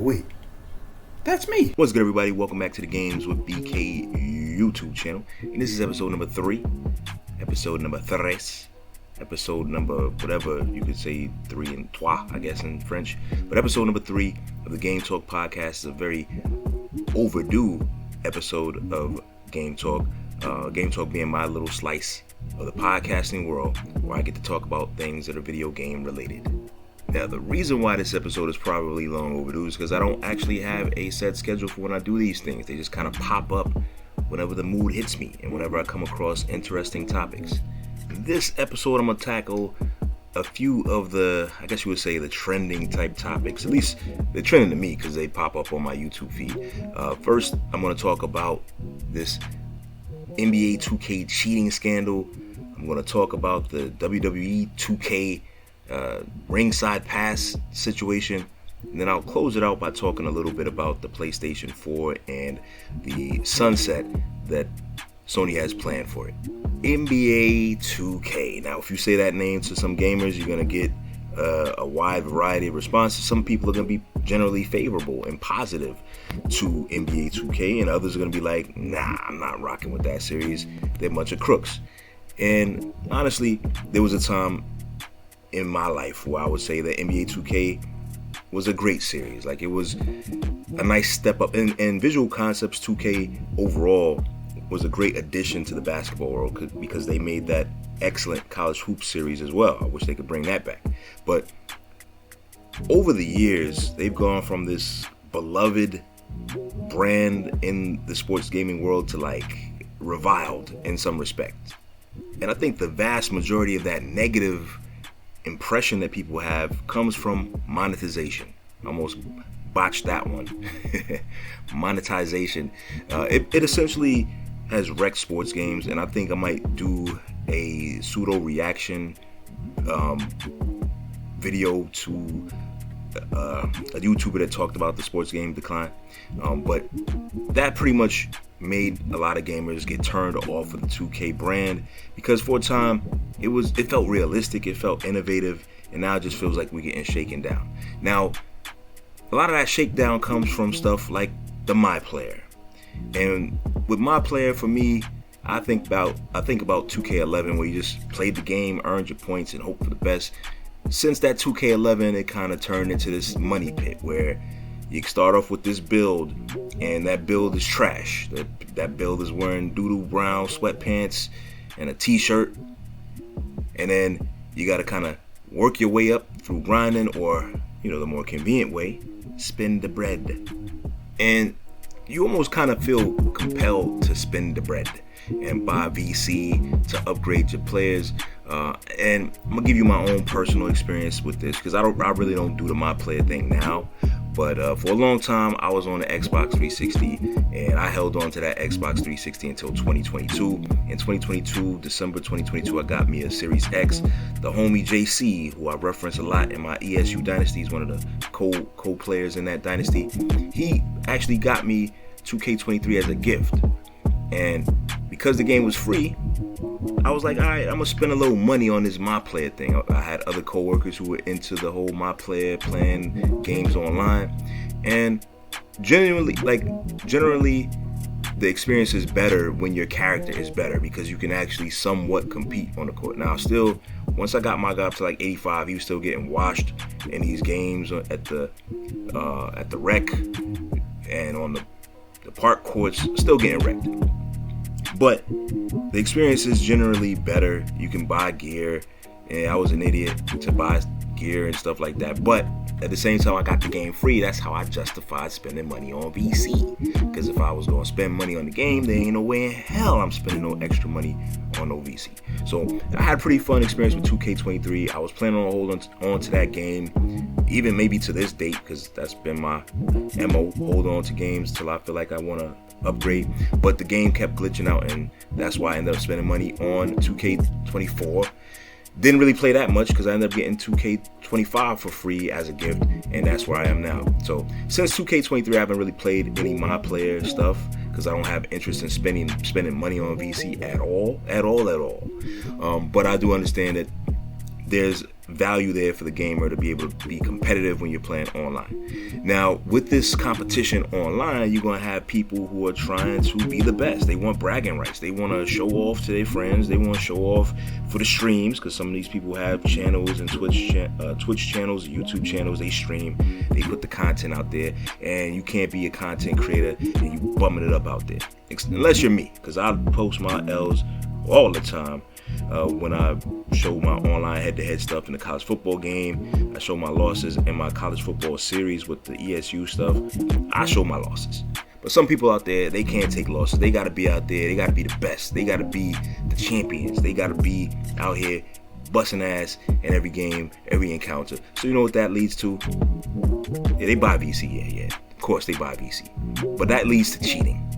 wait. That's me. What's good, everybody? Welcome back to the Games with BK YouTube channel. And this is episode number 3. Episode number tres. Episode number whatever you could say, 3 and trois, I guess, in French. But episode number 3 of the Game Talk podcast is a very overdue episode of Game Talk. Game Talk being my little slice of the podcasting world where I get to talk about things that are video game related. Now, the reason why this episode is probably long overdue is because I don't actually have a set schedule for when I do these things. They just kind of pop up whenever the mood hits me and whenever I come across interesting topics. This episode, I'm going to tackle a few of the, I guess you would say, the trending type topics. At least they're trending to me because they pop up on my YouTube feed. First, I'm going to talk about this NBA 2K cheating scandal. I'm going to talk about the WWE 2K Ringside Pass situation. And then I'll close it out by talking a little bit about the PlayStation 4 and the sunset that Sony has planned for it. NBA 2K. Now, if you say that name to some gamers, you're going to get a wide variety of responses. Some people are going to be generally favorable and positive to NBA 2K, and others are going to be like, nah, I'm not rocking with that series. They're a bunch of crooks. And honestly, there was a time in my life where I would say that NBA 2K was a great series. Like, it was a nice step up. And Visual Concepts 2K overall was a great addition to the basketball world because they made that excellent college hoop series as well. I wish they could bring that back. But over the years, they've gone from this beloved brand in the sports gaming world to like reviled in some respect. And I think the vast majority of that negative impression that people have comes from monetization. Almost botched that one. Monetization. It essentially has wrecked sports games, and I think I might do a pseudo reaction video to a YouTuber that talked about the sports game decline. But that pretty much made a lot of gamers get turned off of the 2K brand because for a time it felt realistic, it felt innovative, and now it just feels like we're getting shaken down. Now, a lot of that shakedown comes from stuff like the My Player. And with My Player, for me, I think about 2K11, where you just played the game, earned your points, and hope for the best. Since that 2K11, it kind of turned into this money pit where you start off with this build, and that build is trash. That build is wearing doodle brown sweatpants and a t-shirt, and then you got to kind of work your way up through grinding, or the more convenient way, spend the bread. And you almost kind of feel compelled to spend the bread and buy VC to upgrade your players. And I'm gonna give you my own personal experience with this because I really don't do the My Player thing now. But for a long time, I was on the Xbox 360, and I held on to that Xbox 360 until 2022. In 2022, December 2022, I got me a Series X. The homie JC, who I reference a lot in my ESU Dynasty, is one of the co-players in that dynasty. He actually got me 2K23 as a gift. And because the game was free, I was like, all right, I'm going to spend a little money on this My Player thing. I had other coworkers who were into the whole My Player, playing games online. And generally, the experience is better when your character is better because you can actually somewhat compete on the court. Now, still, once I got my guy up to like 85, he was still getting washed in these games at the rec and on the park courts, still getting wrecked. But the experience is generally better. You can buy gear, and I was an idiot to buy gear and stuff like that. But at the same time, I got the game free. That's how I justified spending money on VC. Because if I was going to spend money on the game, there ain't no way in hell I'm spending no extra money on no VC. So I had a pretty fun experience with 2K23. I was planning on holding on to that game, even maybe to this date, because that's been my MO. Hold on to games till I feel like I want to upgrade. But the game kept glitching out, and that's why I ended up spending money on 2K24. Didn't really play that much because I ended up getting 2K25 for free as a gift, and that's where I am now. So since 2K23, I haven't really played any My Player stuff because I don't have interest in spending money on VC at all. But I do understand that there's value there for the gamer to be able to be competitive when you're playing online. Now, with this competition online, you're going to have people who are trying to be the best. They want bragging rights. They want to show off to their friends. They want to show off for the streams, because some of these people have channels and Twitch channels, YouTube channels. They stream. They put the content out there, and you can't be a content creator and you bumming it up out there. Unless you're me, because I post my L's all the time. When I show my online head-to-head stuff in the college football game, I show my losses in my college football series with the ESU stuff. I show my losses. But some people out there, they can't take losses. They got to be out there. They got to be the best. They got to be the champions. They got to be out here busting ass in every game, every encounter. So you know what that leads to? Yeah, they buy VC. Yeah. Of course they buy VC. But that leads to cheating.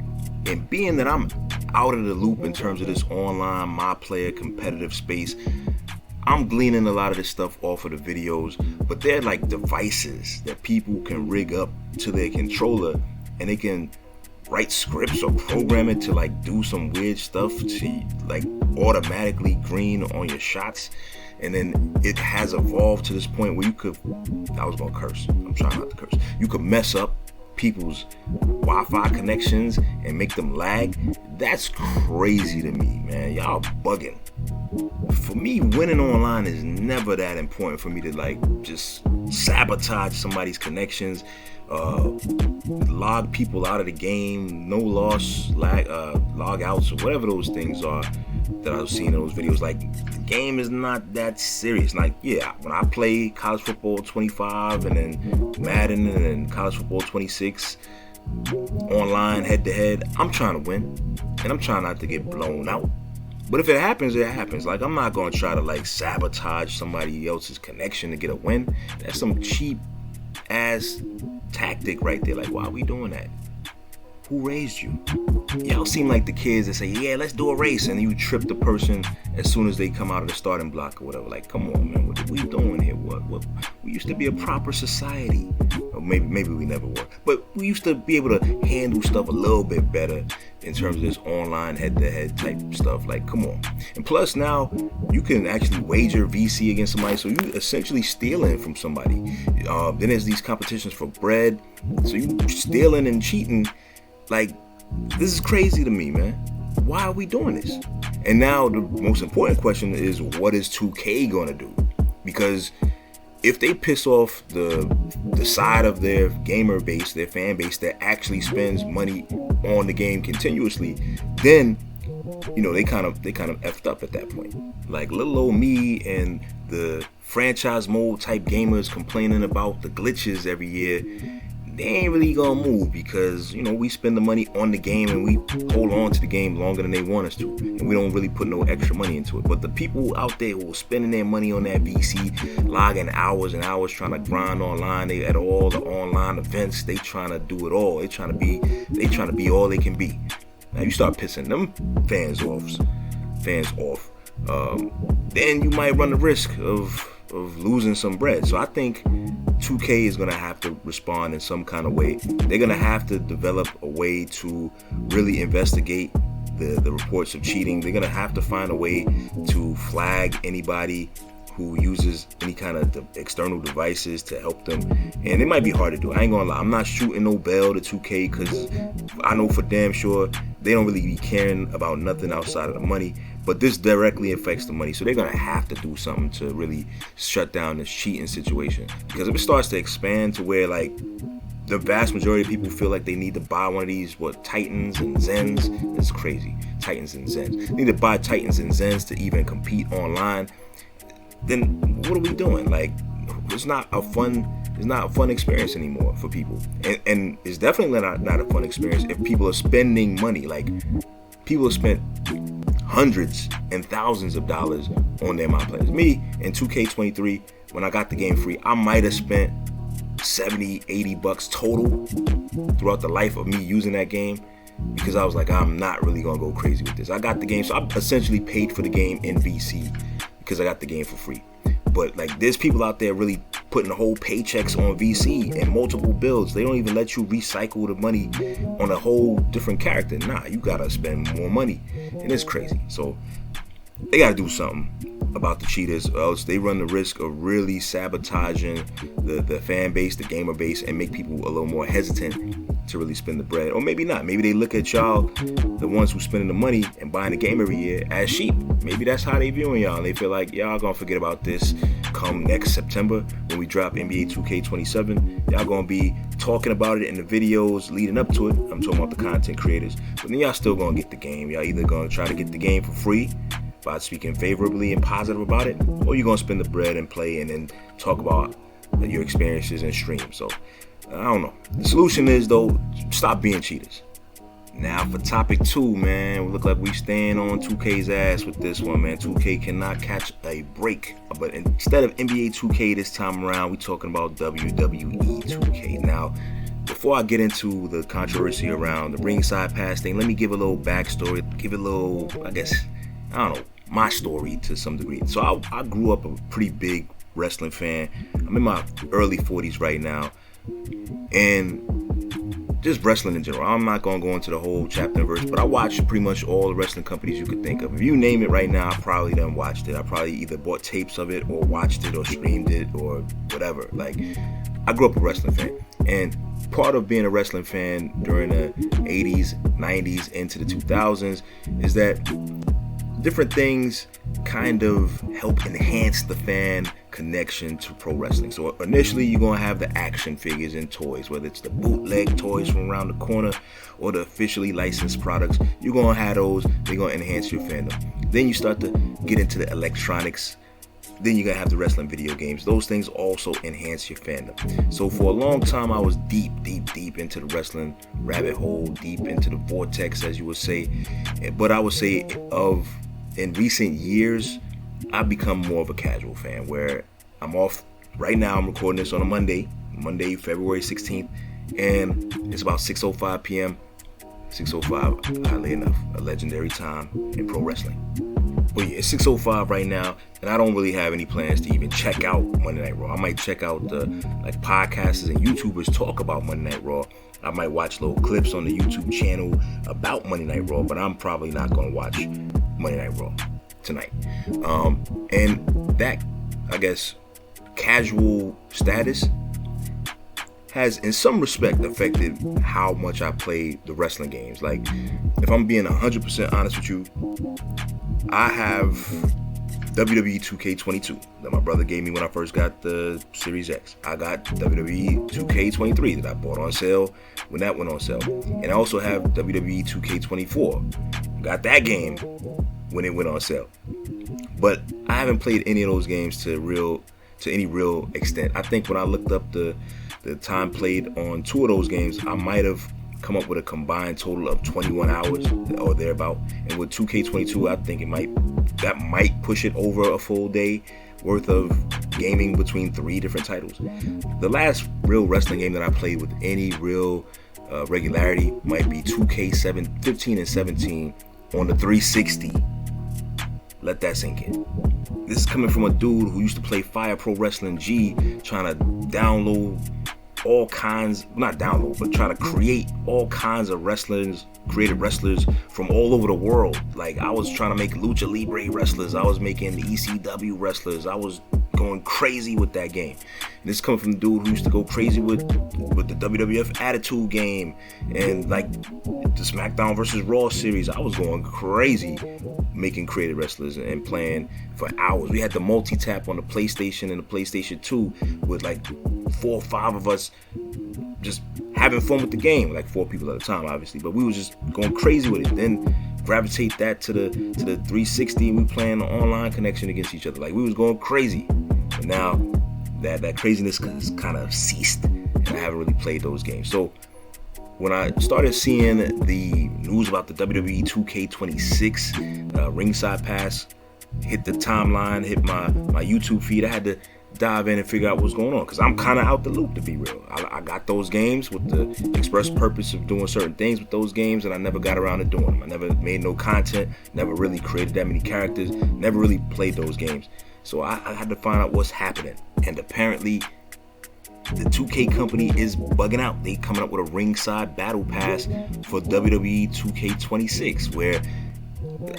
And being that I'm out of the loop in terms of this online my player competitive space, I'm gleaning a lot of this stuff off of the videos, but they're like devices that people can rig up to their controller, and they can write scripts or program it to like do some weird stuff to like automatically green on your shots. And then it has evolved to this point where you could, I was gonna curse, I'm trying not to curse, you could mess up people's Wi-Fi connections and make them lag. That's crazy to me, man. Y'all bugging. For me, winning online is never that important for me to like just sabotage somebody's connections, log people out of the game, no loss, log outs, or whatever those things are that I was seeing in those videos. Like, the game is not that serious. Like, yeah, when I play college football 25 and then Madden and then college football 26 online head-to-head, I'm trying to win, and I'm trying not to get blown out. But if it happens, it happens. Like, I'm not going to try to like sabotage somebody else's connection to get a win. That's some cheap ass tactic right there. Like, why are we doing that? Who raised you? Y'all seem like the kids that say, yeah, let's do a race, and you trip the person as soon as they come out of the starting block or whatever. Like, come on, man, what are we doing here? What? We used to be a proper society. Or maybe we never were, but we used to be able to handle stuff a little bit better in terms of this online head-to-head type stuff. Like, come on. And plus, now you can actually wager VC against somebody, so you essentially stealing from somebody. Then there's these competitions for bread, so you stealing and cheating. Like, this is crazy to me, man. Why are we doing this? And now the most important question is, what is 2K gonna do? Because if they piss off the side of their gamer base, their fan base that actually spends money on the game continuously, then you know they kind of effed up at that point. Like, little old me and the franchise mode type gamers complaining about the glitches every year, they ain't really gonna move, because you know we spend the money on the game and we hold on to the game longer than they want us to, and we don't really put no extra money into it. But the people out there who are spending their money on that VC, logging hours and hours trying to grind online, they at all the online events, they trying to do it all. They trying to be all they can be. Now you start pissing them fans off, then you might run the risk of losing some bread. So I think 2K is going to have to respond in some kind of way. They're going to have to develop a way to really investigate the reports of cheating. They're going to have to find a way to flag anybody who uses any kind of external devices to help them. And it might be hard to do. I ain't gonna lie, I'm not shooting no bell to 2K, because I know for damn sure they don't really be caring about nothing outside of the money. But this directly affects the money, so they're gonna have to do something to really shut down this cheating situation. Because if it starts to expand to where like the vast majority of people feel like they need to buy one of these Titans and Zens, it's crazy. Titans and Zens. They need to buy Titans and Zens to even compete online. Then what are we doing? Like, it's not a fun experience anymore for people, and it's definitely not a fun experience if people are spending money. Like, people have spent hundreds and thousands of dollars on their my players. Me in 2K23, when I got the game free, I might have spent $70-$80 total throughout the life of me using that game, because I was like, I'm not really gonna go crazy with this. I got the game, so I essentially paid for the game in VC because I got the game for free. But like, there's people out there really putting whole paychecks on VC and multiple builds. They don't even let you recycle the money on a whole different character. Nah, you gotta spend more money, and it's crazy. So they got to do something about the cheaters, or else they run the risk of really sabotaging the fan base, the gamer base, and make people a little more hesitant to really spend the bread. Or maybe not. Maybe they look at y'all, the ones who spending the money and buying the game every year, as sheep. Maybe that's how they viewing y'all, and they feel like y'all gonna forget about this come next September when we drop NBA 2K27. Y'all gonna be talking about it in the videos leading up to it. I'm talking about the content creators. But then y'all still gonna get the game. Y'all either gonna try to get the game for free by speaking favorably and positive about it, or you're gonna spend the bread and play and then talk about your experiences and stream. So I don't know. The solution is, though, stop being cheaters. Now for topic 2, man, we look like we staying on 2K's ass with this one, man. 2K cannot catch a break. But instead of NBA 2K this time around, we talking about WWE 2K. Now, before I get into the controversy around the Ringside Pass thing, let me give a little backstory, give a little, I guess, I don't know, my story to some degree. So I grew up a pretty big wrestling fan. I'm in my early 40s right now, and just wrestling in general. I'm not going to go into the whole chapter and verse, but I watched pretty much all the wrestling companies you could think of. If you name it right now, I probably done watched it. I probably either bought tapes of it or watched it or streamed it or whatever. Like, I grew up a wrestling fan, and part of being a wrestling fan during the 80s, 90s, into the 2000s is that different things kind of help enhance the fan connection to pro wrestling. So initially, you're going to have the action figures and toys, whether it's the bootleg toys from around the corner or the officially licensed products. You're going to have those. They're going to enhance your fandom. Then you start to get into the electronics. Then you're going to have the wrestling video games. Those things also enhance your fandom. So for a long time, I was deep into the wrestling rabbit hole, deep into the vortex, as you would say. But I would say in recent years, I've become more of a casual fan, where I'm off. Right now, I'm recording this on a Monday, February 16th, and it's about 6:05 p.m. 6:05, oddly enough, a legendary time in pro wrestling. But yeah, it's 6:05 right now, and I don't really have any plans to even check out Monday Night Raw. I might check out the podcasters and YouTubers talk about Monday Night Raw. I might watch little clips on the YouTube channel about Monday Night Raw, but I'm probably not going to watch Monday Night Raw tonight. And that, I guess, casual status has in some respect affected how much I play the wrestling games. Like, if I'm being 100% honest with you, I have WWE 2K22 that my brother gave me when I first got the Series X. I got WWE 2K23 that I bought on sale when that went on sale. And I also have WWE 2K24. Got that game when it went on sale. But I haven't played any of those games to any real extent. I think when I looked up the time played on 2 of those games, I might have come up with a combined total of 21 hours or thereabout. And with 2K22, I think that might push it over a full day worth of gaming between 3 different titles. The last real wrestling game that I played with any real regularity might be 2K15 and 17 on the 360. Let that sink in. This is coming from a dude who used to play Fire Pro Wrestling G, trying to download all kinds, not download, but trying to create all kinds of creative wrestlers from all over the world. Like, I was trying to make Lucha Libre wrestlers. I was making ECW wrestlers. I was going crazy with that game. And this is coming from the dude who used to go crazy with the WWF Attitude game and like the SmackDown vs. Raw series. I was going crazy making creative wrestlers and playing for hours. We had the multi-tap on the PlayStation and the PlayStation 2 with like 4 or 5 of us just having fun with the game, like 4 people at a time, obviously, but we was just going crazy with it. Then gravitate that to the 360, and we playing the online connection against each other. Like, we was going crazy. But now that craziness has kind of ceased, and I haven't really played those games. So when I started seeing the news about the WWE 2K26 Ringside Pass hit the timeline, hit my YouTube feed, I had to dive in and figure out what's going on, because I'm kind of out the loop, to be real. I got those games with the express purpose of doing certain things with those games, and I never got around to doing them. I never made no content, never really created that many characters, never really played those games. So I had to find out what's happening, and apparently the 2K company is bugging out. They coming up with a ringside battle pass for WWE 2K26, where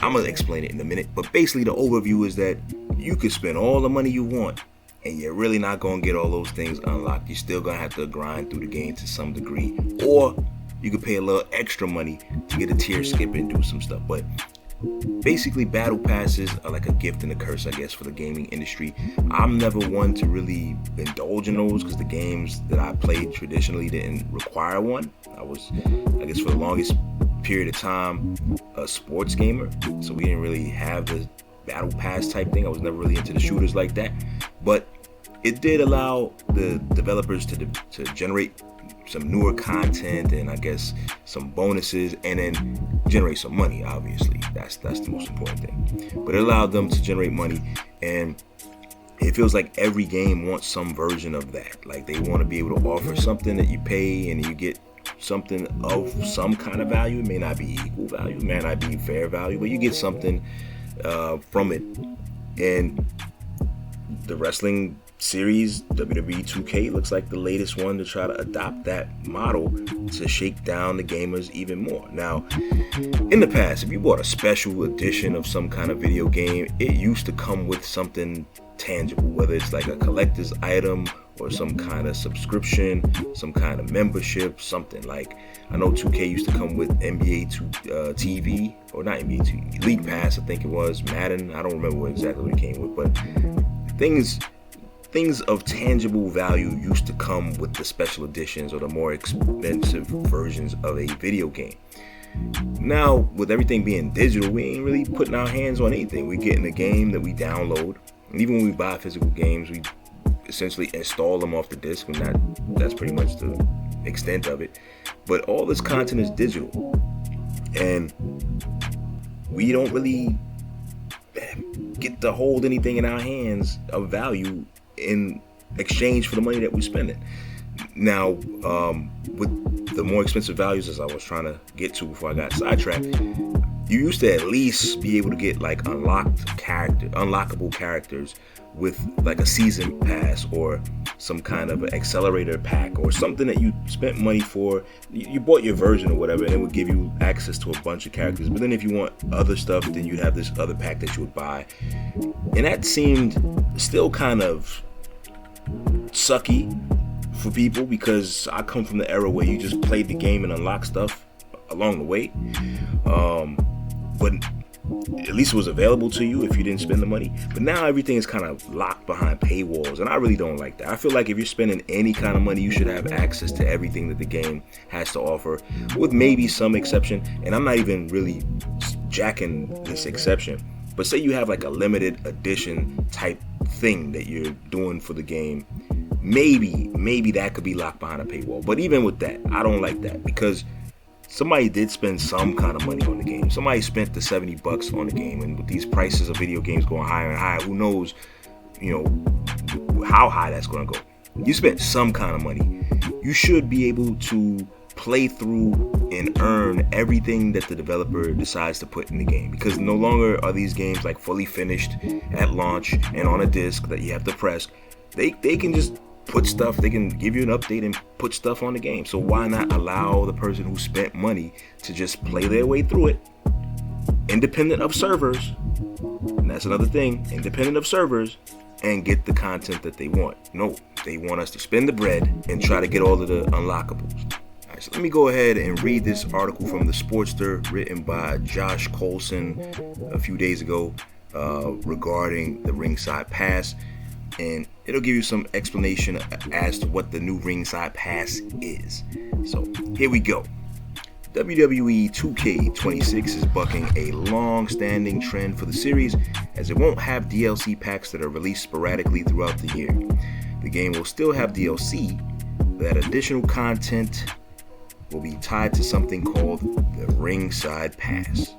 I'm gonna explain it in a minute, but basically the overview is that you could spend all the money you want and you're really not gonna get all those things unlocked. You're still gonna have to grind through the game to some degree, or you could pay a little extra money to get a tier skip and do some stuff. But basically, battle passes are like a gift and a curse, I guess, for the gaming industry. I'm never one to really indulge in those because the games that I played traditionally didn't require one. I was, I guess, for the longest period of time, a sports gamer, so we didn't really have the battle pass type thing. I was never really into the shooters like that, but it did allow the developers to generate some newer content and I guess some bonuses, and then generate some money. Obviously, that's the most important thing. But it allowed them to generate money, and it feels like every game wants some version of that. Like they want to be able to offer something that you pay and you get something of some kind of value. It may not be equal value, it may not be fair value, but you get something from it. And the wrestling series, WWE 2K, looks like the latest one to try to adopt that model to shake down the gamers even more. Now, in the past, if you bought a special edition of some kind of video game, it used to come with something tangible, whether it's like a collector's item or some kind of subscription, some kind of membership, something. Like, I know 2K used to come with NBA TV, or not NBA TV, League Pass, I think it was, Madden, I don't remember exactly what it came with, but things of tangible value used to come with the special editions or the more expensive versions of a video game. Now, with everything being digital, we ain't really putting our hands on anything. We're getting a game that we download, and even when we buy physical games, we essentially install them off the disc, and that's pretty much the extent of it. But all this content is digital, and we don't really get to hold anything in our hands of value in exchange for the money that we spend it. Now, with the more expensive values, as I was trying to get to before I got sidetracked, you used to at least be able to get like unlockable characters with like a season pass or some kind of an accelerator pack or something that you spent money for. You bought your version or whatever, and it would give you access to a bunch of characters. But then if you want other stuff, then you'd have this other pack that you would buy. And that seemed still kind of sucky for people, because I come from the era where you just played the game and unlocked stuff along the way. But at least it was available to you if you didn't spend the money. But now everything is kind of locked behind paywalls, and I really don't like that. I feel like if you're spending any kind of money, you should have access to everything that the game has to offer, with maybe some exception. And I'm not even really jacking this exception, but say you have like a limited edition type thing that you're doing for the game, maybe that could be locked behind a paywall. But even with that, I don't like that, because somebody did spend some kind of money on the game. Somebody spent the $70 on the game, and with these prices of video games going higher and higher, who knows, how high that's going to go. You spent some kind of money. You should be able to play through and earn everything that the developer decides to put in the game, because no longer are these games like fully finished at launch and on a disc that you have to press. They can just put stuff, they can give you an update and put stuff on the game. So why not allow the person who spent money to just play their way through it, independent of servers? And that's another thing, independent of servers, and get the content that they want. No, they want us to spend the bread and try to get all of the unlockables. Alright, so let me go ahead and read this article from the Sportster, written by Josh Colson a few days ago, regarding the Ringside Pass. And it'll give you some explanation as to what the new Ringside Pass is. So here we go. WWE 2K26 is bucking a long-standing trend for the series, as it won't have DLC packs that are released sporadically throughout the year. The game will still have DLC, but that additional content will be tied to something called the Ringside Pass.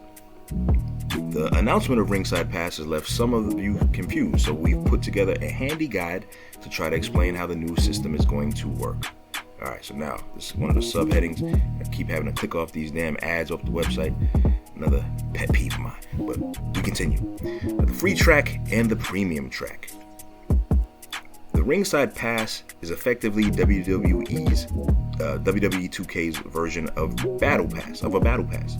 The announcement of Ringside Pass has left some of you confused, so we've put together a handy guide to try to explain how the new system is going to work. Alright, so now, this is one of the subheadings. I keep having to click off these damn ads off the website. Another pet peeve of mine, but we continue. The free track and the premium track. The Ringside Pass is effectively WWE 2K's version of a Battle Pass.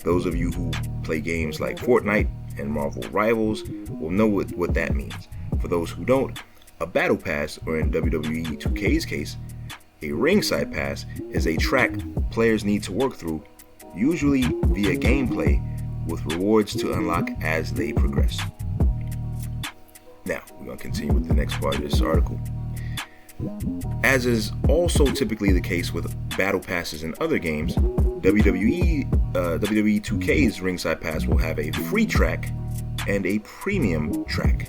Those of you who play games like Fortnite and Marvel Rivals will know what that means. For those who don't, a Battle Pass, or in WWE 2K's case, a Ringside Pass, is a track players need to work through, usually via gameplay, with rewards to unlock as they progress. Now, we're going to continue with the next part of this article. As is also typically the case with Battle Passes in other games, WWE 2K's Ringside Pass will have a free track and a premium track.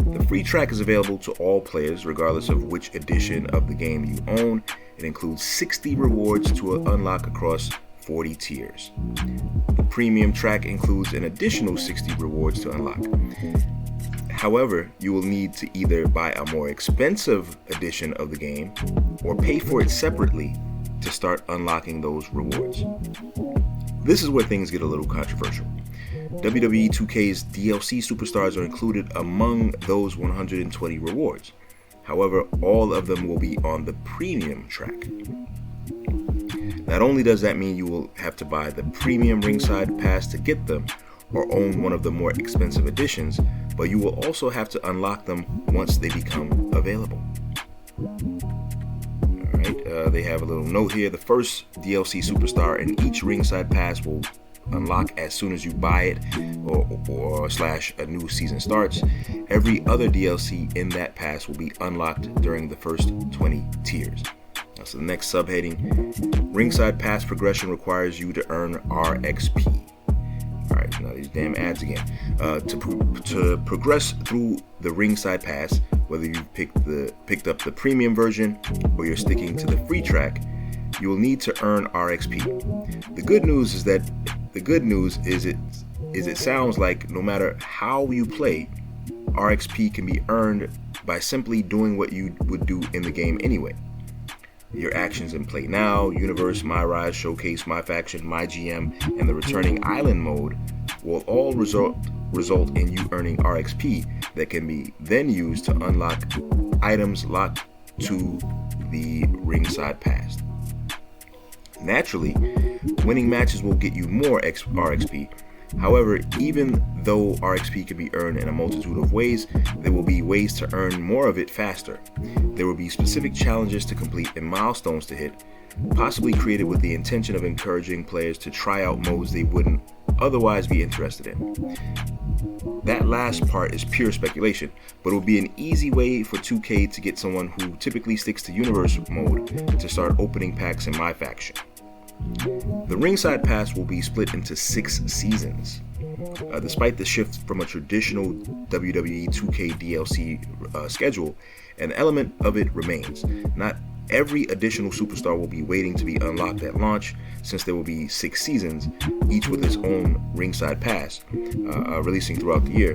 The free track is available to all players regardless of which edition of the game you own. It includes 60 rewards to unlock across 40 tiers. The premium track includes an additional 60 rewards to unlock. However, you will need to either buy a more expensive edition of the game or pay for it separately to start unlocking those rewards. This is where things get a little controversial. WWE 2K's DLC superstars are included among those 120 rewards. However, all of them will be on the premium track. Not only does that mean you will have to buy the premium Ringside Pass to get them, or own one of the more expensive editions, but you will also have to unlock them once they become available. Alright, they have a little note here. The first DLC superstar in each Ringside Pass will unlock as soon as you buy it or / a new season starts. Every other DLC in that pass will be unlocked during the first 20 tiers. Now, so the next subheading, Ringside Pass progression requires you to earn RXP. Alright, now these damn ads again. To progress through the Ringside Pass, whether you picked up the premium version or you're sticking to the free track, you will need to earn RXP. The good news is it sounds like no matter how you play, RXP can be earned by simply doing what you would do in the game anyway. Your actions in Play Now, Universe, My Rise, Showcase, My Faction, My GM, and the returning Island mode will all result in you earning RXP that can be then used to unlock items locked to the Ringside Pass. Naturally, winning matches will get you more RXP. However, even though RXP can be earned in a multitude of ways, there will be ways to earn more of it faster. There will be specific challenges to complete and milestones to hit, possibly created with the intention of encouraging players to try out modes they wouldn't otherwise be interested in. That last part is pure speculation, but it will be an easy way for 2K to get someone who typically sticks to Universe mode to start opening packs in My Faction. The Ringside Pass will be split into 6 seasons. Despite the shift from a traditional WWE 2K DLC schedule, an element of it remains. Not every additional superstar will be waiting to be unlocked at launch, since there will be 6 seasons, each with its own Ringside Pass, releasing throughout the year,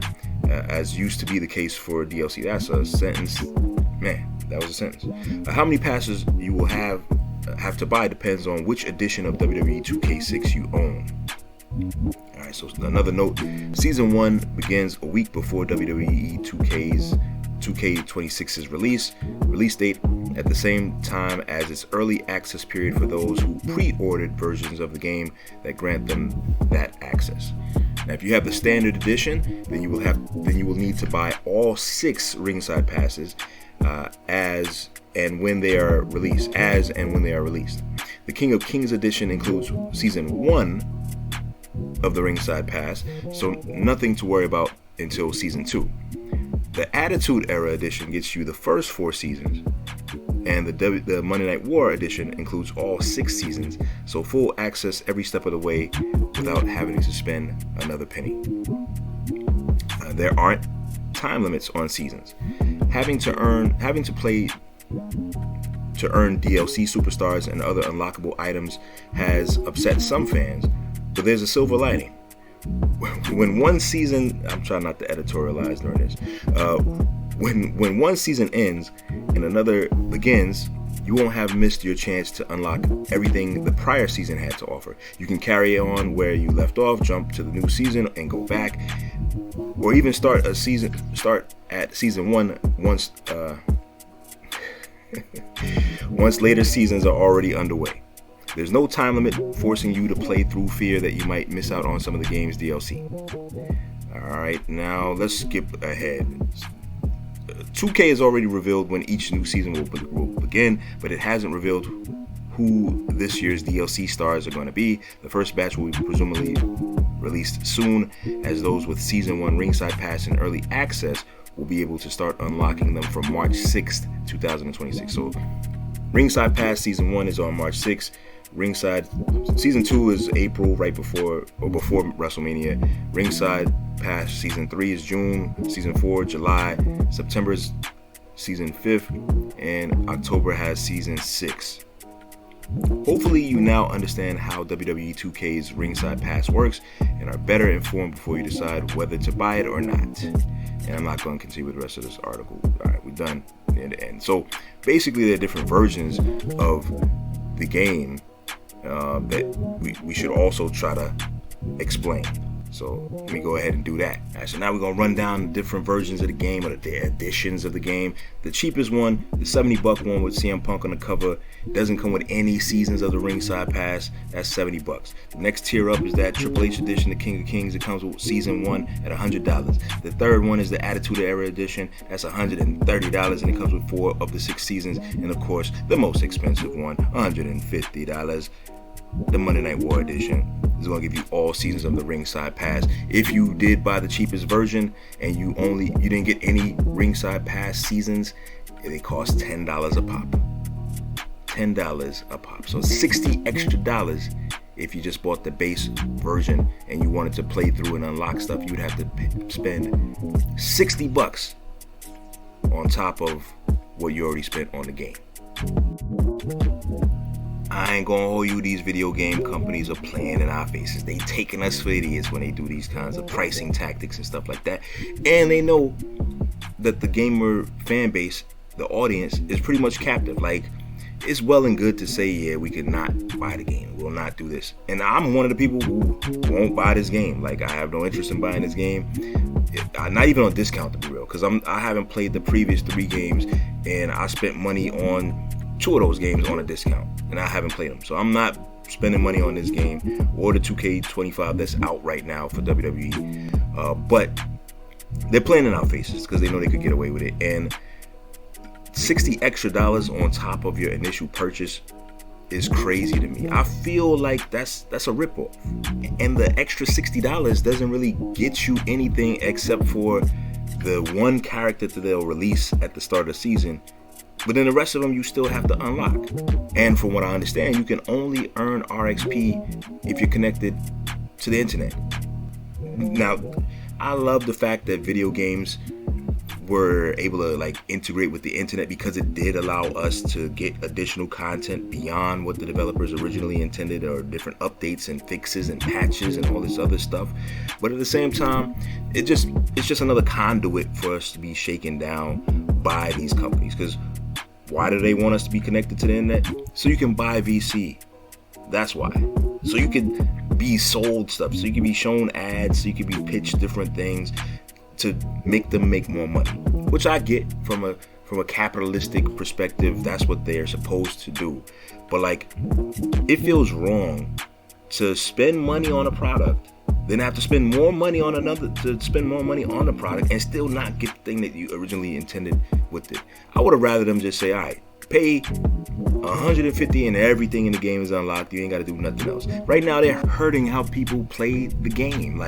as used to be the case for DLC. That's a sentence. Man, that was a sentence. How many passes you will have to buy depends on which edition of WWE 2K6 you own. Alright, so another note, Season 1 begins a week before WWE 2K26's release date, at the same time as its early access period for those who pre-ordered versions of the game that grant them that access. Now, if you have the standard edition, then you will need to buy all 6 Ringside Passes as and when they are released. The King of Kings edition includes Season 1 of the Ringside Pass, so nothing to worry about until Season 2. The Attitude Era edition gets you the first 4 seasons, and the Monday Night War edition includes all 6 seasons, so full access every step of the way without having to spend another penny. There aren't time limits on seasons. Having to earn DLC superstars and other unlockable items has upset some fans, but there's a silver lining. When one season, I'm trying not to editorialize during this, when one season ends and another begins, you won't have missed your chance to unlock everything the prior season had to offer. You can carry on where you left off, jump to the new season and go back, or even start at season 1 once later seasons are already underway. There's no time limit forcing you to play through fear that you might miss out on some of the game's DLC. Alright, now let's skip ahead. 2K has already revealed when each new season will begin, but it hasn't revealed who this year's DLC stars are going to be. The first batch will be presumably released soon, as those with Season 1 Ringside Pass and Early Access will be able to start unlocking them from March 6th, 2026. So Ringside Pass Season 1 is on March 6th. Ringside Season 2 is April, right before WrestleMania. Ringside Pass Season 3 is June. Season 4, July. September is Season 5th. And October has Season 6. Hopefully you now understand how WWE 2K's Ringside Pass works and are better informed before you decide whether to buy it or not. And I'm not going to continue with the rest of this article. Alright, we're done near the end. So basically there are different versions of the game that we should also try to explain. So let me go ahead and do that. Alright, so now we're going to run down the different versions of the game, or the editions of the game. The cheapest one, the $70 one with CM Punk on the cover, doesn't come with any seasons of the Ringside Pass. That's $70. The next tier up is that Triple H edition, the King of Kings. It comes with Season 1 at $100. The third one is the Attitude Era edition. That's $130, and it comes with 4 of the 6 seasons. And of course, the most expensive one, $150. The Monday Night War edition is going to give you all seasons of the Ringside Pass. If you did buy the cheapest version and you didn't get any Ringside Pass seasons, it costs $10 a pop. $10 a pop. So $60 extra if you just bought the base version and you wanted to play through and unlock stuff. You'd have to spend $60 on top of what you already spent on the game. I ain't gonna hold you, these video game companies are playing in our faces. They taking us for idiots when they do these kinds of pricing tactics and stuff like that. And they know that the gamer fan base, the audience, is pretty much captive. Like, it's well and good to say, yeah, we could not buy the game. We'll not do this. And I'm one of the people who won't buy this game. Like, I have no interest in buying this game. Not even on discount, to be real. Because I haven't played the previous 3 games. And I spent money on 2 of those games on a discount, and I haven't played them, so I'm not spending money on this game or the 2K25 that's out right now for WWE. But they're playing in our faces because they know they could get away with it. And $60 extra on top of your initial purchase is crazy to me. I feel like that's a ripoff, and the extra $60 doesn't really get you anything except for the one character that they'll release at the start of the season. But then the rest of them you still have to unlock. And from what I understand, you can only earn RXP if you're connected to the internet. Now, I love the fact that video games were able to integrate with the internet, because it did allow us to get additional content beyond what the developers originally intended, or different updates and fixes and patches and all this other stuff. But at the same time, it's just another conduit for us to be shaken down by these companies. Because why do they want us to be connected to the internet? So you can buy VC. That's why. So you can be sold stuff. So you can be shown ads. So you can be pitched different things to make them make more money. Which I get from a capitalistic perspective. That's what they're supposed to do. But it feels wrong to spend money on a product, then have to spend more money on the product and still not get the thing that you originally intended with it. I would have rather them just say, all right, pay $150 and everything in the game is unlocked. You ain't got to do nothing else. Right now, they're hurting how people play the game.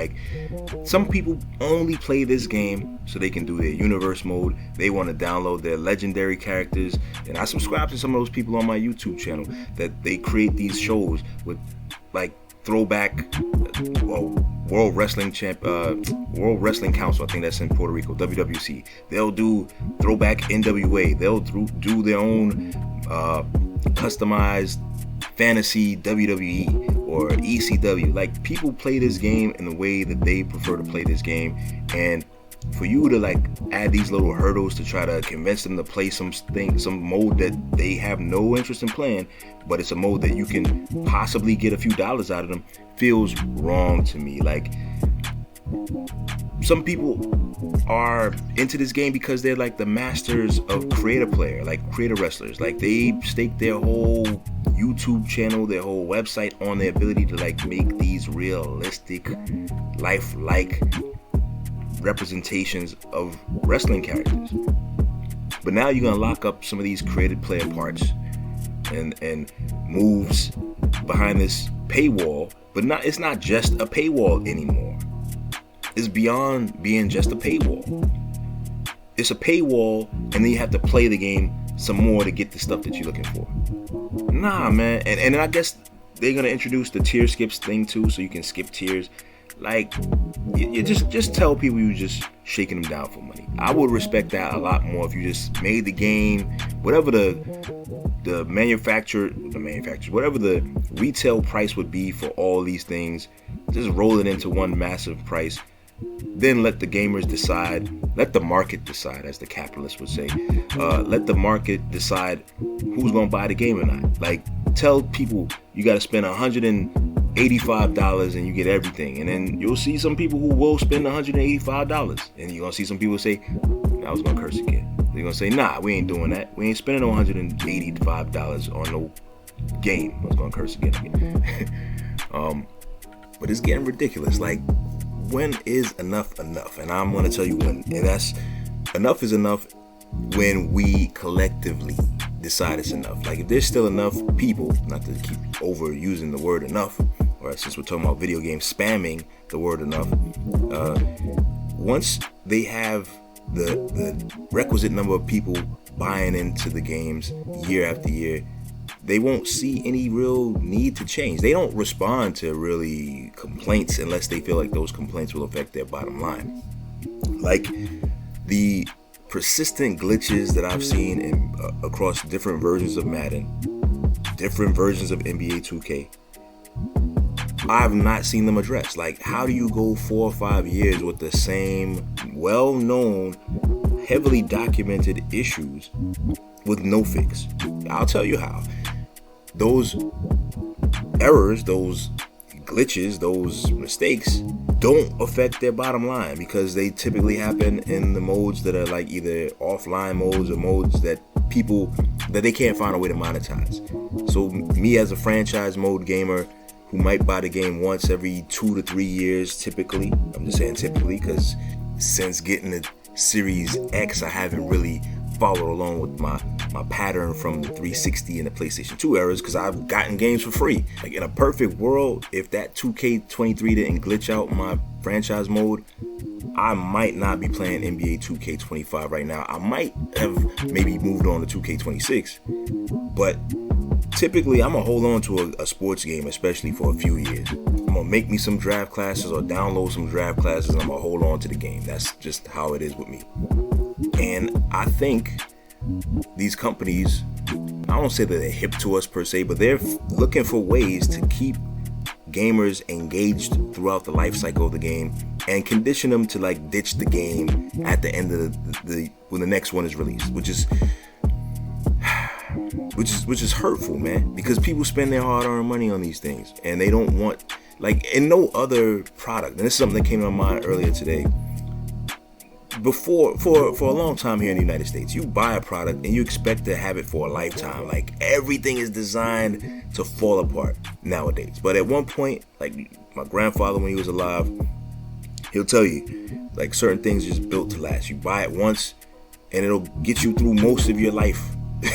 Some people only play this game so they can do their universe mode. They want to download their legendary characters. And I subscribe to some of those people on my YouTube channel that they create these shows with throwback World Wrestling Council, I think that's in Puerto Rico, WWC. They'll do throwback NWA. They'll do their own customized fantasy WWE or ECW. People play this game in the way that they prefer to play this game, and for you to add these little hurdles to try to convince them to play some mode that they have no interest in playing, but it's a mode that you can possibly get a few dollars out of them, feels wrong to me. Some people are into this game because they're the masters of creator player, creator wrestlers. They stake their whole YouTube channel, their whole website on their ability to like make these realistic, lifelike representations of wrestling characters. But now you're gonna lock up some of these created player parts and moves behind this paywall. But it's not just a paywall anymore. It's beyond being just a paywall. It's a paywall, and then you have to play the game some more to get the stuff that you're looking for. Nah, man. And I guess they're gonna introduce the tier skips thing too, so you can skip tiers. Like, you just tell people you just shaking them down for money. I would respect that a lot more if you just made the game, whatever the manufacturer, whatever the retail price would be for all these things, just roll it into one massive price. Then let the gamers decide, let the market decide, as the capitalists would say. Let the market decide who's gonna buy the game or not. Like, tell people you gotta spend $185 and you get everything, and then you'll see some people who will spend $185, and you're gonna see some people say, I was gonna curse again. They're gonna say, nah, we ain't doing that. We ain't spending no $185 on no game. I was gonna curse again. But it's getting ridiculous. Like, when is enough enough? And I'm gonna tell you when. And that's, enough is enough when we collectively decide it's enough. Like, if there's still enough people, not to keep overusing the word enough, or since we're talking about video games, spamming the word enough, once they have the requisite number of people buying into the games year after year, they won't see any real need to change. They don't respond to really complaints unless they feel like those complaints will affect their bottom line. Like the persistent glitches that I've seen across different versions of Madden, different versions of NBA 2K, I've not seen them addressed. Like, how do you go 4 or 5 years with the same well-known, heavily documented issues with no fix? I'll tell you how. Those errors, those glitches, those mistakes don't affect their bottom line because they typically happen in the modes that are like either offline modes or modes that they can't find a way to monetize. So me as a franchise mode gamer who might buy the game once every 2 to 3 years, typically, I'm just saying typically because since getting the Series X, I haven't really followed along with my pattern from the 360 and the PlayStation 2 eras because I've gotten games for free. Like, in a perfect world, if that 2K23 didn't glitch out my franchise mode, I might not be playing NBA 2K25 right now. I might have maybe moved on to 2K26, but typically I'm gonna hold on to a sports game, especially for a few years. I'm gonna make me some draft classes or download some draft classes and I'm gonna hold on to the game. That's just how it is with me. And I think these companies, I don't say that they're hip to us per se, but they're looking for ways to keep gamers engaged throughout the life cycle of the game and condition them to like ditch the game at the end of when the next one is released, which is hurtful, man, because people spend their hard-earned money on these things and they don't want, like, in no other product, and this is something that came to my mind earlier today. Before, for a long time here in the United States, you buy a product and you expect to have it for a lifetime. Like, everything is designed to fall apart nowadays. But at one point, like my grandfather when he was alive, he'll tell you, like, certain things are just built to last. You buy it once and it'll get you through most of your life.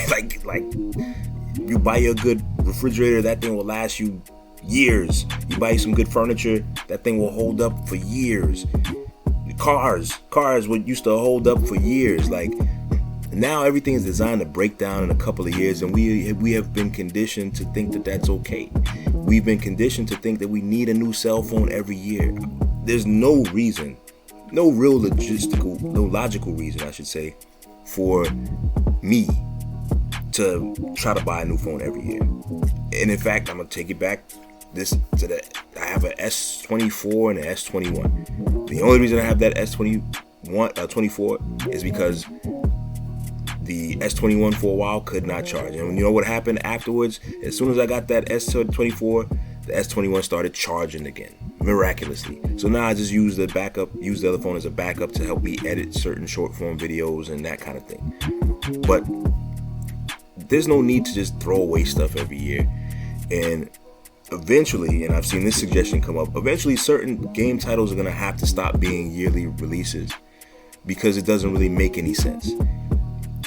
like you buy your good refrigerator, that thing will last you years. You buy some good furniture, that thing will hold up for years. Cars what used to hold up for years. Like, now everything is designed to break down in a couple of years, and we have been conditioned to think that that's okay. We've been conditioned to think that we need a new cell phone every year. There's no reason, no logical reason, I should say, for me to try to buy a new phone every year. And in fact, I'm gonna take it back. I have an S24 and an S21. The only reason I have that S24 is because the S21 for a while could not charge. And you know what happened afterwards? As soon as I got that S24, the S21 started charging again, miraculously. So now I just use the other phone as a backup to help me edit certain short form videos and that kind of thing. But there's no need to just throw away stuff every year. And eventually, and I've seen this suggestion come up, eventually certain game titles are going to have to stop being yearly releases because it doesn't really make any sense.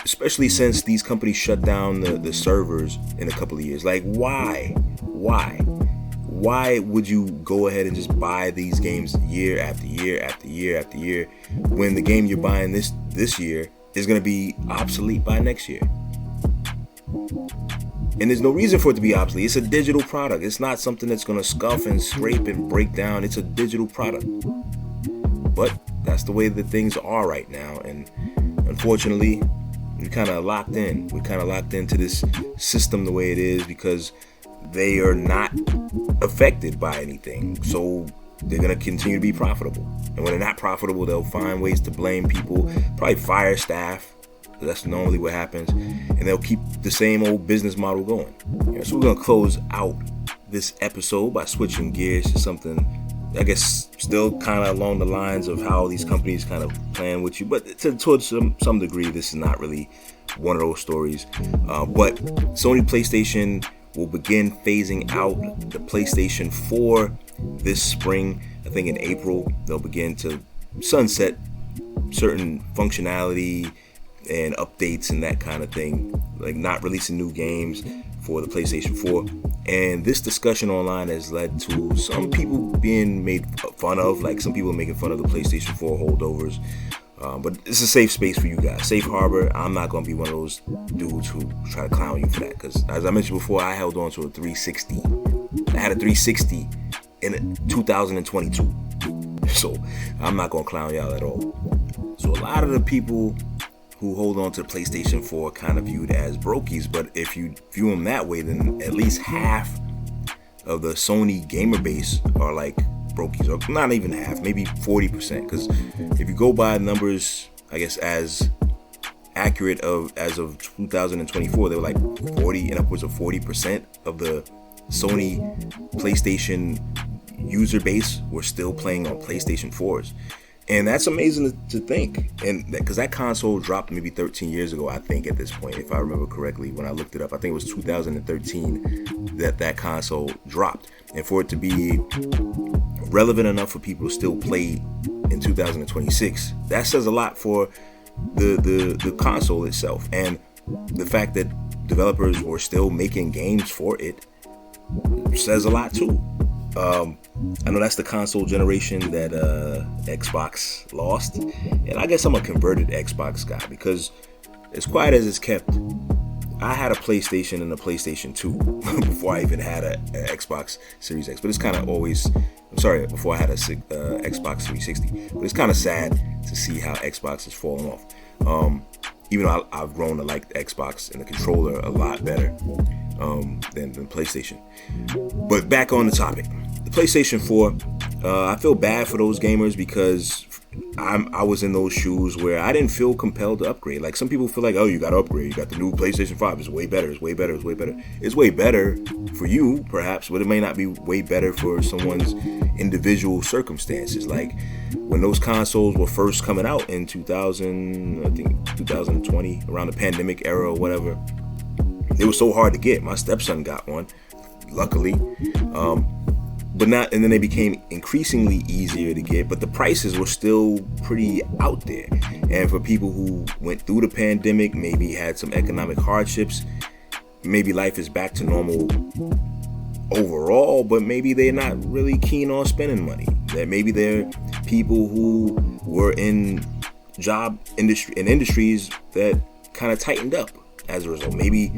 Especially since these companies shut down the servers in a couple of years. Like, why? Why would you go ahead and just buy these games year after year after year after year when the game you're buying this year is going to be obsolete by next year? And there's no reason for it to be obsolete. It's a digital product. It's not something that's going to scuff and scrape and break down. It's a digital product. But that's the way that things are right now. And unfortunately, we're kind of locked in. We're kind of locked into this system the way it is because they are not affected by anything. So they're going to continue to be profitable. And when they're not profitable, they'll find ways to blame people, probably fire staff. That's normally what happens. And they'll keep the same old business model going. So we're going to close out this episode by switching gears to something, I guess, still kind of along the lines of how these companies kind of plan with you. But towards some degree, this is not really one of those stories. But Sony PlayStation will begin phasing out the PlayStation 4 this spring. I think in April, they'll begin to sunset certain functionality and updates and that kind of thing, like not releasing new games for the PlayStation 4. And this discussion online has led to some people being made fun of, like some people making fun of the PlayStation 4 holdovers. But it's a safe space for you guys. Safe harbor. I'm not going to be one of those dudes who try to clown you for that. Because as I mentioned before, I held on to a 360. I had a 360 in 2022. So I'm not going to clown y'all at all. So a lot of the people who hold on to the PlayStation 4 kind of viewed as brokies. But if you view them that way, then at least half of the Sony gamer base are like brokies, or not even half, maybe 40%. Because if you go by numbers, I guess as accurate as of 2024, they were like 40 and upwards of 40% of the Sony PlayStation user base were still playing on PlayStation 4s. And that's amazing to think. And because that console dropped maybe 13 years ago, I think, at this point, if I remember correctly, when I looked it up, I think it was 2013 that console dropped. And for it to be relevant enough for people to still play in 2026, that says a lot for the console itself. And the fact that developers were still making games for it says a lot too. I know that's the console generation that Xbox lost, and I guess I'm a converted Xbox guy because as quiet as it's kept, I had a PlayStation and a PlayStation 2 before I even had a Xbox Series X. But it's kind of always, before I had a Xbox 360. But it's kind of sad to see how Xbox has fallen off. Even though I've grown to like the Xbox and the controller a lot better than PlayStation. But back on the topic. The PlayStation 4, I feel bad for those gamers because I was in those shoes where I didn't feel compelled to upgrade. Like some people feel like, oh, you got to upgrade. You got the new PlayStation 5. It's way better. It's way better. It's way better. It's way better for you, perhaps, but it may not be way better for someone's individual circumstances. Like when those consoles were first coming out in 2020, around the pandemic era or whatever, it was so hard to get. My stepson got one, luckily. But not, and then they became increasingly easier to get, but the prices were still pretty out there. And for people who went through the pandemic, maybe had some economic hardships, maybe life is back to normal overall, but maybe they're not really keen on spending money. That maybe they're people who were in industries that kind of tightened up as a result. Maybe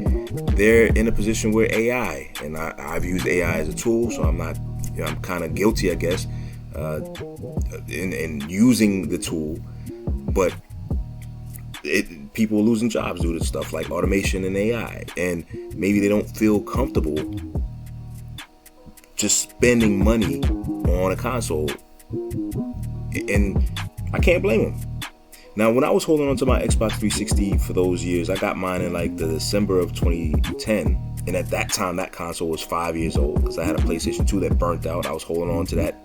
they're in a position where AI, and I've used AI as a tool, so I'm kind of guilty, I guess, in using the tool, but people are losing jobs due to stuff like automation and AI, and maybe they don't feel comfortable just spending money on a console, and I can't blame them. Now, when I was holding on to my Xbox 360 for those years, I got mine in like the December of 2010. And at that time, that console was 5 years old because I had a PlayStation 2 that burnt out. I was holding on to that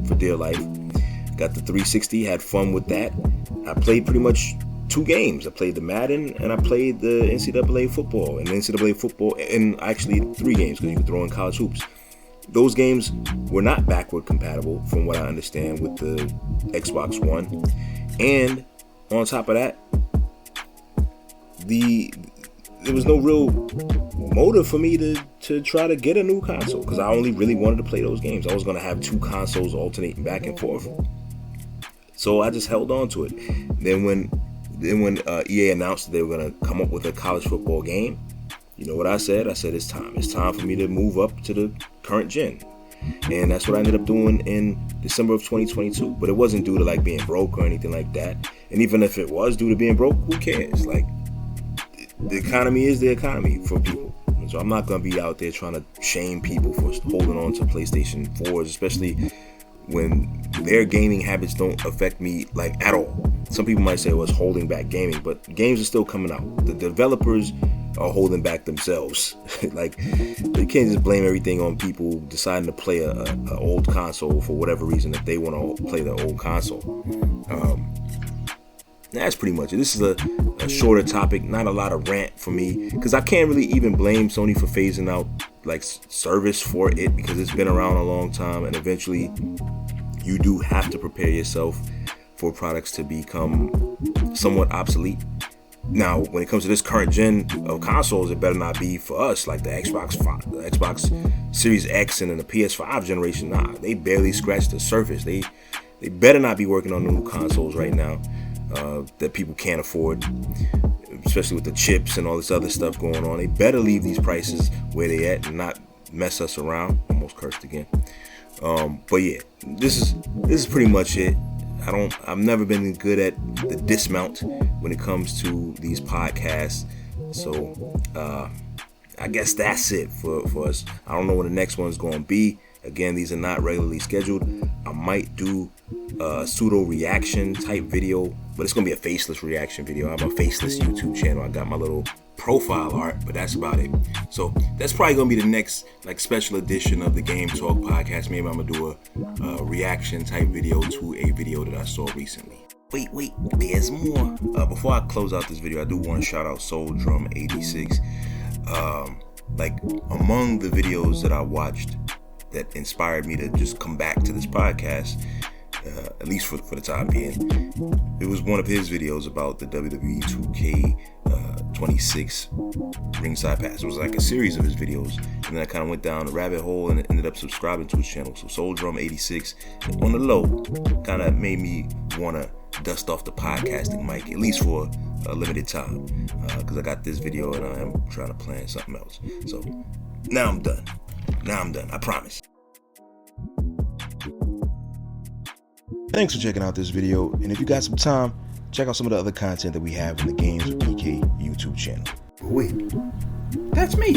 for dear life. Got the 360, had fun with that. I played pretty much 2 games. I played the Madden and I played the NCAA football. And the NCAA football, and actually 3 games because you can throw in college hoops. Those games were not backward compatible from what I understand with the Xbox One. And on top of that, there was no real motive for me to try to get a new console because I only really wanted to play those games. I was going to have 2 consoles alternating back and forth. So I just held on to it. Then when EA announced that they were going to come up with a college football game, you know what I said? I said, it's time. It's time for me to move up to the current gen. And that's what I ended up doing in December of 2022. But it wasn't due to like being broke or anything like that. And even if it was due to being broke, who cares? Like, the economy is the economy for people. So I'm not going to be out there trying to shame people for holding on to PlayStation 4s, especially when their gaming habits don't affect me like at all. Some people might say it was holding back gaming, but games are still coming out. The developers are holding back themselves. Like, they can't just blame everything on people deciding to play a old console for whatever reason if they want to play the old console. That's pretty much it. This is a shorter topic, not a lot of rant for me, because I can't really even blame Sony for phasing out like service for it, because it's been around a long time, and eventually you do have to prepare yourself for products to become somewhat obsolete. Now, when it comes to this current gen of consoles, it better not be for us like the Xbox Series X and then the PS5 generation. Nah, they barely scratched the surface. They better not be working on new consoles right now that people can't afford, especially with the chips and all this other stuff going on. They better leave these prices where they at and not mess us around. Almost cursed again. But yeah, this is pretty much it. I've never been good at the dismount when it comes to these podcasts. So I guess that's it for us. I don't know when the next one's going to be. Again, these are not regularly scheduled. I might do a pseudo reaction type video, but it's going to be a faceless reaction video. I have a faceless YouTube channel. I got my little profile art, but that's about it. So that's probably going to be the next like special edition of the Game Talk podcast. Maybe I'm going to do a reaction type video to a video that I saw recently. Wait, there's more. Before I close out this video, I do want to shout out Soul Drum 86. Like, among the videos that I watched that inspired me to just come back to this podcast, at least for the time being, it was one of his videos about the WWE 2K26 Ringside Pass. It was like a series of his videos, and then I kind of went down a rabbit hole and ended up subscribing to his channel. So Soul Drum 86 on the low kind of made me want to dust off the podcasting mic, at least for a limited time, because I got this video and I am trying to plan something else. So now I'm done. I promise. Thanks for checking out this video, and if you got some time, check out some of the other content that we have in the Games with PK YouTube channel. Wait, that's me.